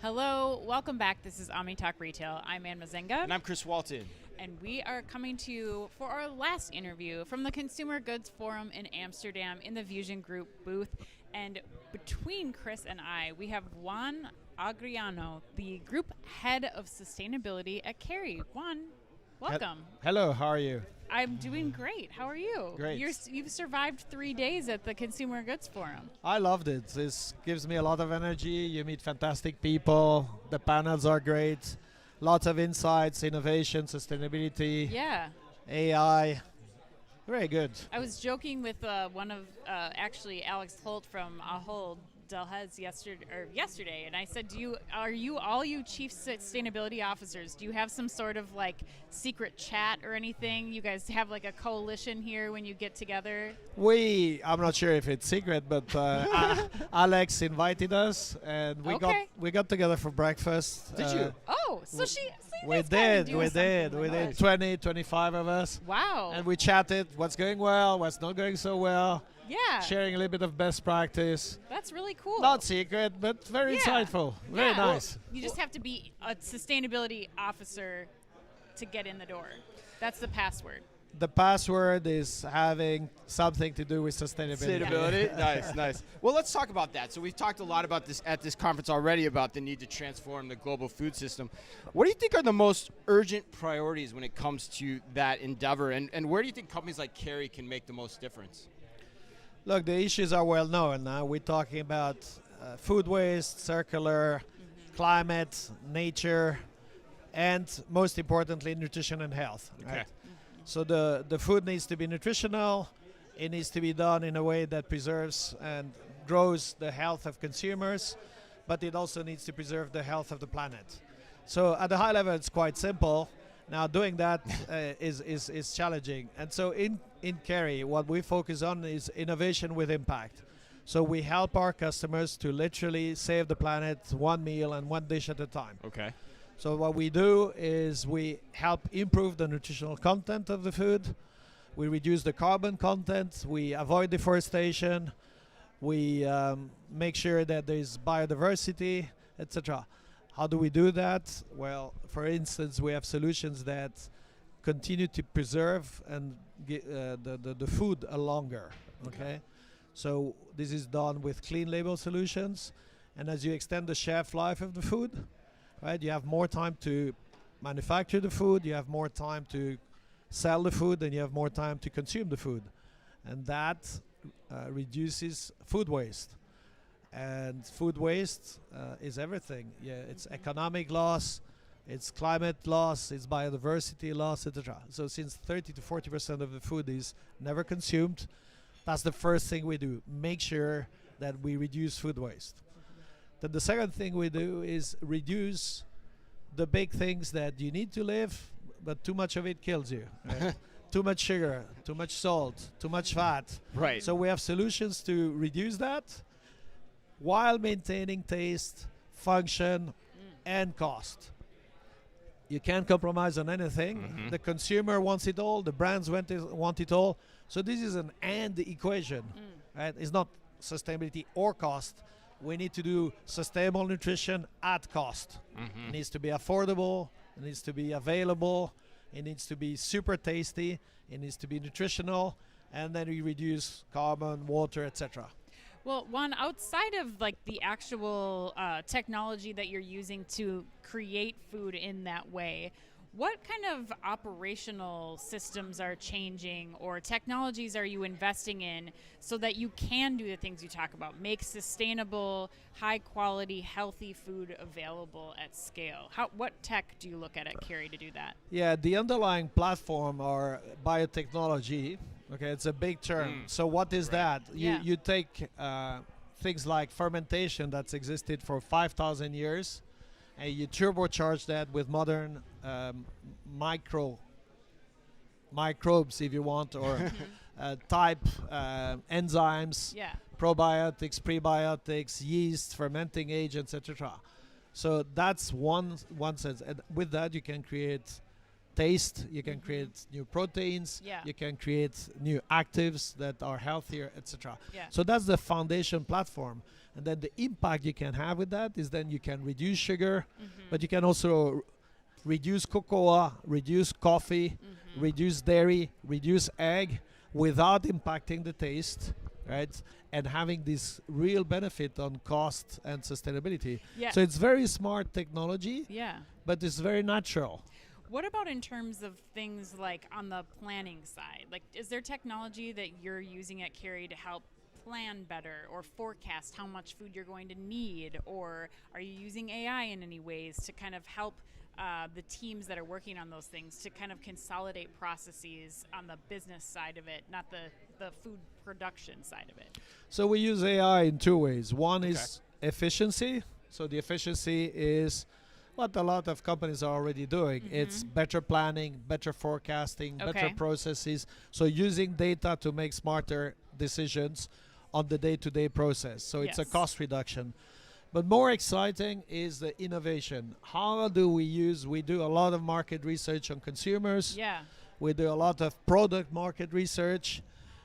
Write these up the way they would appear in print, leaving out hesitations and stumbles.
Hello, welcome back. This is Omni Talk Retail. I'm Ann Mazenga. And I'm Chris Walton. And we are coming to you for our last interview from the Consumer Goods Forum in Amsterdam in the VusionGroup booth. And between Chris and I, we have Juan Aguiriano, the Group Head of Sustainability at Kerry. Juan, welcome. Hello, how are you? I'm doing great. How are you? Great. You've survived 3 days at the Consumer Goods Forum. I loved it. This gives me a lot of energy. You meet fantastic people. The panels are great. Lots of insights, innovation, sustainability, Yeah. AI. Very good. I was joking with actually Alex Holt from Ahold yesterday, and I said, are you all you chief sustainability officers? Do you have some sort of like secret chat or anything? You guys have like a coalition here when you get together? I'm not sure if it's secret, but Alex invited us, and we got together for breakfast. Did you? Oh, so we did 20, 25 of us. Wow. And we chatted what's going well, what's not going so well. Yeah. Sharing a little bit of best practice. That's really cool. Not secret, but very insightful. Very nice. Well, you just have to be a sustainability officer to get in the door. That's the password. The password is having something to do with sustainability. Nice. Well, let's talk about that. So we've talked a lot about this at this conference already about the need to transform the global food system. What do you think are the most urgent priorities when it comes to that endeavor? And where do you think companies like Kerry can make the most difference? Look, the issues are well known. We're talking about food waste, circular, climate, nature, and most importantly, nutrition and health. Okay. Right? So the food needs to be nutritional. It needs to be done in a way that preserves and grows the health of consumers, but it also needs to preserve the health of the planet. So at a high level, it's quite simple. Now, doing that is challenging. And so in Kerry, what we focus on is innovation with impact. So we help our customers to literally save the planet one meal and one dish at a time. Okay. So what we do is we help improve the nutritional content of the food. We reduce the carbon content. We avoid deforestation. We make sure that there's biodiversity, etc. How do we do that? Well, for instance, we have solutions that continue to preserve and the food longer. Okay, so this is done with clean label solutions, and as you extend the shelf life of the food, right, you have more time to manufacture the food, you have more time to sell the food, and you have more time to consume the food, and that reduces food waste. And food waste is everything. Yeah, it's economic loss, it's climate loss, it's biodiversity loss, etc. So since 30 to 40% of the food is never consumed, that's the first thing we do. Make sure that we reduce food waste. Then the second thing we do is reduce the big things that you need to live, but too much of it kills you. Right? Too much sugar, too much salt, too much fat. Right. So we have solutions to reduce that, while maintaining taste, function, and cost. You can't compromise on anything. The consumer wants it all, the brands want it all. So this is an and equation. Right? It's not sustainability or cost. We need to do sustainable nutrition at cost. It needs to be affordable, it needs to be available, it needs to be super tasty, it needs to be nutritional, and then we reduce carbon, water, etc. Well, Juan, outside of like the actual technology that you're using to create food in that way, what kind of operational systems are changing or technologies are you investing in so that you can do the things you talk about, make sustainable, high quality, healthy food available at scale? What tech do you look at Kerry to do that? Yeah, the underlying platform are biotechnology. Okay, it's a big term. So what is that? You take things like fermentation that's existed for 5,000 years, and you turbocharge that with modern microbes, if you want, or type enzymes, probiotics, prebiotics, yeast, fermenting agents, etc. So that's one sense. And with that, you can create taste, you can create new proteins, Yeah. you can create new actives that are healthier, etc. Yeah. So that's the foundation platform. And then the impact you can have with that is then you can reduce sugar, but you can also reduce cocoa, reduce coffee, reduce dairy, reduce egg without impacting the taste, right? And having this real benefit on cost and sustainability. Yeah. So it's very smart technology, Yeah. but it's very natural. What about in terms of things like on the planning side? Like, is there technology that you're using at Kerry to help plan better or forecast how much food you're going to need? Or are you using AI in any ways to kind of help the teams that are working on those things to kind of consolidate processes on the business side of it, not the food production side of it? So we use AI in two ways. One is efficiency. So the efficiency is what a lot of companies are already doing. It's better planning, better forecasting, better processes. So using data to make smarter decisions on the day-to-day process. So it's a Yes. cost reduction. But more exciting is the innovation. How do we do a lot of market research on consumers. Yeah. We do a lot of product market research,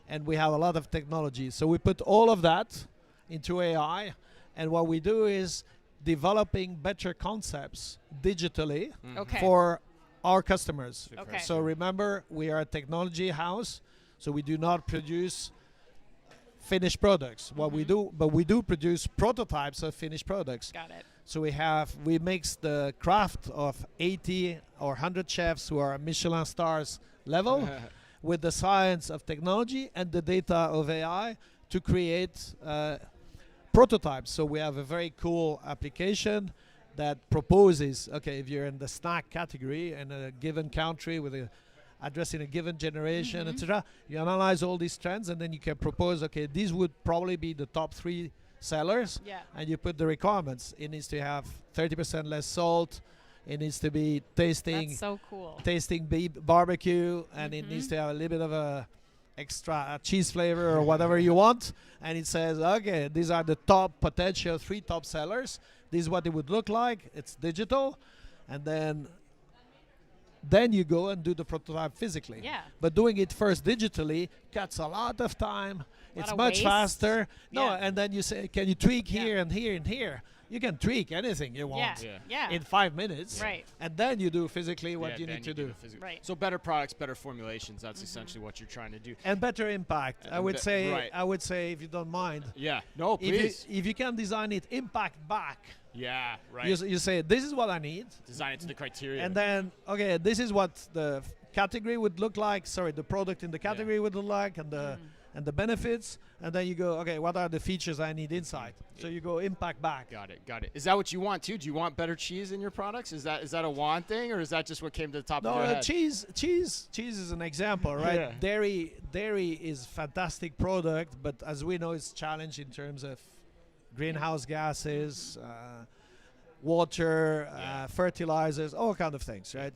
and we have a lot of technology. So we put all of that into AI, and what we do is developing better concepts digitally Okay. for our customers. Okay. So remember, we are a technology house, so we do not produce finished products. What we do, but we do produce prototypes of finished products. Got it. So we mix the craft of 80 or 100 chefs who are Michelin stars level with the science of technology and the data of AI to create prototypes. So we have a very cool application that proposes, okay, if you're in the snack category in a given country with addressing a given generation, etc., you analyze all these trends and then you can propose, okay, these would probably be the top 3 sellers, Yeah. and you put the requirements. It needs to have 30% less salt. It needs to be tasting That's so cool. barbecue, and it needs to have a little bit of a extra cheese flavor or whatever you want. And it says, okay, these are the top potential 3 top sellers. This is what it would look like. It's digital, and then you go and do the prototype physically. Yeah. But doing it first digitally cuts a lot of time. It's of much waste. faster. No, Yeah. and then you say, can you tweak Yeah. here and here and here? You can tweak anything you want Yeah. in 5 minutes. Right. And then you do physically what you then need to do do. the physical. Right. So better products, better formulations. That's essentially what you're trying to do. And better impact. I And would say, right. if you don't mind, Yeah. No, please. if you can design it impact back, Yeah. Right. you say, this is what I need. Design it to the criteria. And then, okay, this is what the category would look like. Sorry, the product in the category would look like, and the benefits. And then you go, okay, what are the features I need inside? So you go impact back. Got it. Is that what you want too? Do you want better cheese in your products? Is that a want thing, or is that just what came to the top of your No, head? cheese is an example, right? Yeah. Dairy is fantastic product, but as we know, it's challenged in terms of greenhouse gases, water, fertilizers, all kind of things, right?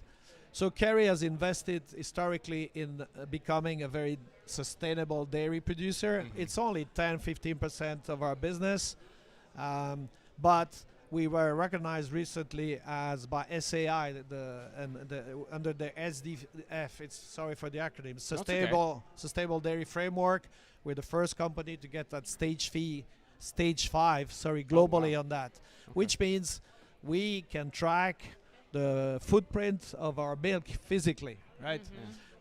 So Kerry has invested historically in becoming a very sustainable dairy producer. It's only 10-15% of our business, but we were recognized recently as by SAI under the SDF. It's sorry for the acronym. Sustainable Dairy Framework. We're the first company to get that stage 5. Globally on that, which means we can track the footprint of our milk physically, right?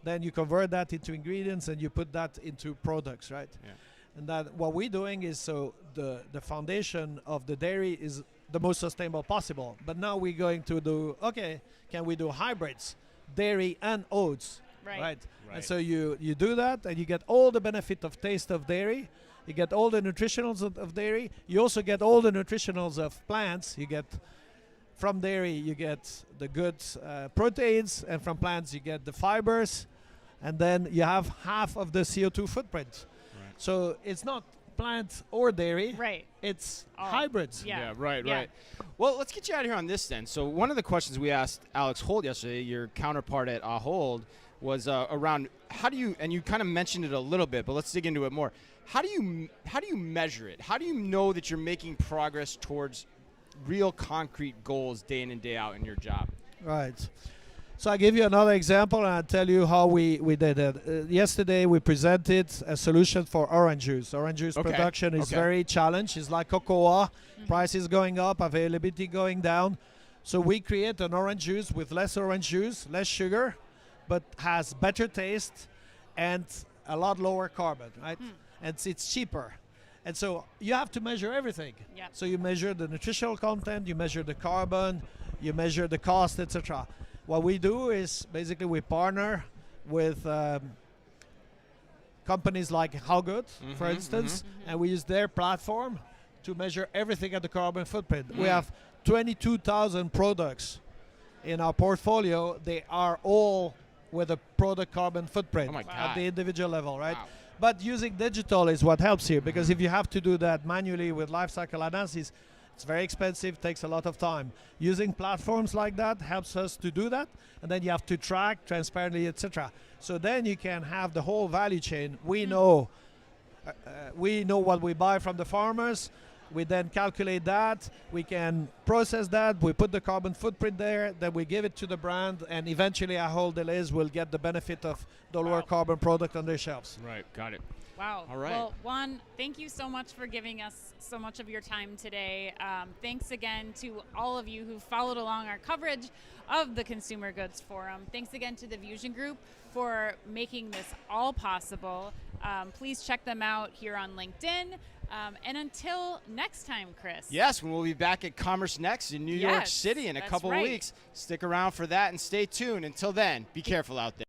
Then you convert that into ingredients and you put that into products, right? Yeah. And that what we're doing is, so the foundation of the dairy is the most sustainable possible. But now we're going to do, okay, can we do hybrids, dairy and oats, right? And so you do that and you get all the benefit of taste of dairy. You get all the nutritionals of dairy. You also get all the nutritionals of plants. You get from dairy, you get the good proteins, and from plants, you get the fibers, and then you have half of the CO2 footprint. Right. So it's not plant or dairy. Right. It's All. hybrids. Yeah. Right. Well, let's get you out of here on this then. So one of the questions we asked Alex Holt yesterday, your counterpart at Ahold, was around how do you, and you kind of mentioned it a little bit, but let's dig into it more. How do you measure it? How do you know that you're making progress towards real concrete goals day in and day out in your job? Right. So I give you another example, and I'll tell you how we did it. Yesterday we presented a solution for orange juice. Orange juice production is very challenged. It's like cocoa. Prices going up, availability going down. So we create an orange juice with less orange juice, less sugar, but has better taste and a lot lower carbon, right? And it's cheaper. And so you have to measure everything. Yep. So you measure the nutritional content, you measure the carbon, you measure the cost, etc. What we do is basically we partner with companies like Ahold, for instance, and we use their platform to measure everything at the carbon footprint. We have 22,000 products in our portfolio. They are all with a product carbon footprint at the individual level, right? Wow. But using digital is what helps here, because if you have to do that manually with life cycle analysis, it's very expensive, takes a lot of time. Using platforms like that helps us to do that, and then you have to track transparently, etc. So then you can have the whole value chain. We know what we buy from the farmers. We then calculate that. We can process that. We put the carbon footprint there. Then we give it to the brand, and eventually Ahold Deleuze will get the benefit of the lower carbon product on their shelves. Right, got it. Wow. All right. Well, Juan, thank you so much for giving us so much of your time today. Thanks again to all of you who followed along our coverage of the Consumer Goods Forum. Thanks again to the VusionGroup for making this all possible. Please check them out here on LinkedIn. And until next time, Chris. Yes, we'll be back at Commerce Next in New York City in a couple weeks. Stick around for that and stay tuned. Until then, be careful out there.